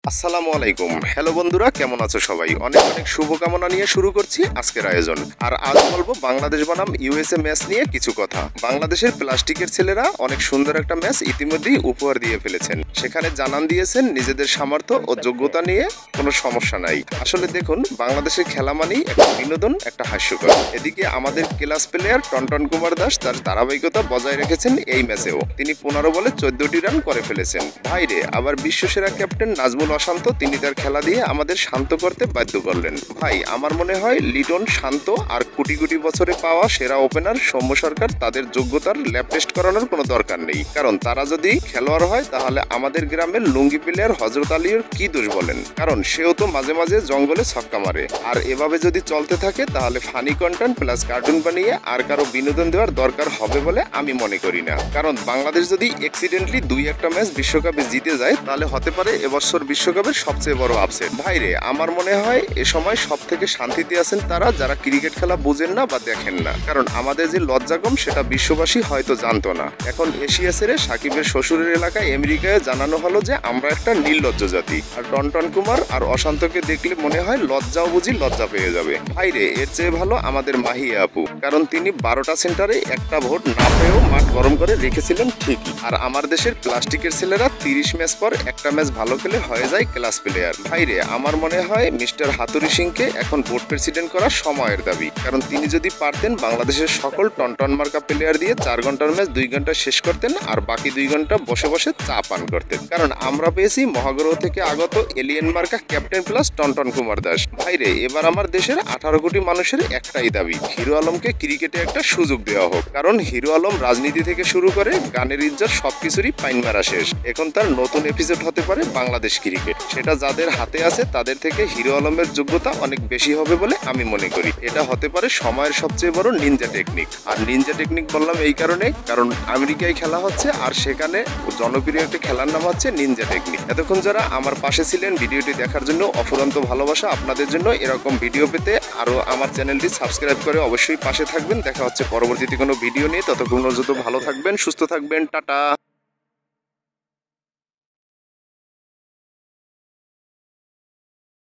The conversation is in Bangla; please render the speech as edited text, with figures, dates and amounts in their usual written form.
আসসালামু আলাইকুম। হ্যালো বন্ধুরা, কেমন আছো সবাই? অনেক অনেক শুভকামনা নিয়ে শুরু করছি আজকের আয়োজন। আর আজ বলবো বাংলাদেশ বনাম ইউএসএ ম্যাচ নিয়ে কিছু কথা। বাংলাদেশের প্লাস্টিকের ছেলেরা অনেক সুন্দর একটা ম্যাচ ইতিমধ্যেই উপহার দিয়ে ফেলেছেন। সেখানে জানান দিয়েছেন নিজেদের সামর্থ্য ও যোগ্যতা নিয়ে কোনো সমস্যা নাই। আসলে দেখুন, বাংলাদেশের খেলা মানেই একটা বিনোদন, একটা হাস্যকর। এদিকে আমাদের ক্লাস প্লেয়ার টনটন কুমার দাস তার ধারাবাহিকতা বজায় রেখেছেন এই ম্যাচেও। তিনি 15 বলে 14টি রান করে ফেলেছেন। ভাইরে, আবার বিশ্বসেরা ক্যাপ্টেন নাজমুল অশান্ত, তিনি তার খেলা দিয়ে আমাদের শান্ত করতে বাধ্য করলেন। ভাই, আমার মনে হয় লিটন, শান্ত আর কোটি কোটি বছরে পাওয়া সেরা ওপেনার সৌম্য সরকার, তাদের যোগ্যতার ল্যাব টেস্ট করানোর কোনো দরকার নেই। কারণ তারা যদি খেলোয়াড় হয় তাহলে আমাদের গ্রামের লুঙ্গি প্লেয়ার হজরত আলীর কি দোষ বলেন? কারণ সেও তো মাঝে মাঝে জঙ্গলে ছক্কা মারে। আর এভাবে যদি চলতে থাকে তাহলে ফানি কন্টেন্ট প্লাস কার্টুন বানিয়ে আর কারো বিনোদন দেওয়ার দরকার হবে বলে আমি মনে করি না। কারণ বাংলাদেশ যদি এক্সিডেন্টলি 2-1টা ম্যাচ বিশ্বকাপে জিতে যায় তাহলে হতে পারে এবছর বিশ্বকাপের সবচেয়ে বড় আপসেট। ভাইরে, আমার মনে হয় এ সময় সব থেকে শান্তিতে আছেন তারা যারা ক্রিকেট খেলা বোঝেন না বা দেখেন না। কারণ আমাদের যে লজ্জা কম সেটা বিশ্ববাসী হয়তো জানতো না। এখন এশিয়া ছেড়ে সাকিবের শ্বশুরের এলাকায় আমেরিকায় জানানো হলো যে আমরা একটা নির্লজ্জ জাতি। আর টনটন কুমার আর অশান্তকে দেখলে মনে হয় লজ্জাও বুঝি লজ্জা পেয়ে যাবে। ভাইরে, এর চেয়ে ভালো আমাদের মাহিয়া আপু। কারণ তিনি 12টা সেন্টারে একটা ভোট না পেয়েও মাঠ গরম করে রেখেছিলেন ঠিকই। আর আমার দেশের প্লাস্টিকের ছেলেরা 30 ম্যাচ পর একটা ম্যাচ ভালো খেলে হয়ে যায় ক্লাস প্লেয়ার। ভাইরে, আমার মনে হয় মিস্টার হাতুরি সিংকে এখন বোর্ড প্রেসিডেন্ট করা সময়ের দাবি। কারণ তিনি যদি পারতেন বাংলাদেশের সকল টনটন মার্কা প্লেয়ার দিয়ে 4 ঘন্টার ম্যাচ 2 ঘন্টা শেষ করতেন আর বাকি 2 ঘন্টা বসে বসে চা পান করতেন। কারণ আমরা পেয়েছি মহাগ্রহ থেকে আগত এলিয়েন মার্কা ক্যাপ্টেন প্লাস টনটন কুমার দাস। ভাইরে, এবার আমার দেশের 18 কোটি মানুষের একটাই দাবি, হিরো আলমকে ক্রিকেটে একটা সুযোগ দেওয়া হোক। কারণ হিরো আলম রাজনীতি থেকে শুরু করে গানের ইজ্জত সবকিছুরই পাইন মারা শেষ। এখন তার নতুন এপিসোড হতে পারে বাংলাদেশ ক্রিকেট। সেটা যাদের হাতে আছে তাদের থেকে হিরো আলমের যোগ্যতা অনেক বেশি হবে বলে আমি মনে করি। এটা হতে পারে সময়ের সবচেয়ে বড় নিনজা টেকনিক। আর নিনজা টেকনিক বললাম এই কারণে, কারণ আমেরিকায় খেলা হচ্ছে আর সেখানে জনপ্রিয় একটা খেলার নাম হচ্ছে নিনজা টেকনিক। এতক্ষণ যারা আমার পাশে ছিলেন ভিডিওটি দেখার জন্য অফুরন্ত ভালোবাসা আপনাদের জন্য। এরকম ভিডিও পেতে আরো আমার চ্যানেলটি সাবস্ক্রাইব করে অবশ্যই পাশে থাকবেন। দেখা হচ্ছে পরবর্তীতে কোনো ভিডিও নিয়ে। ততক্ষণ পর্যন্ত ভালো থাকবেন, সুস্থ থাকবেন, টাটা।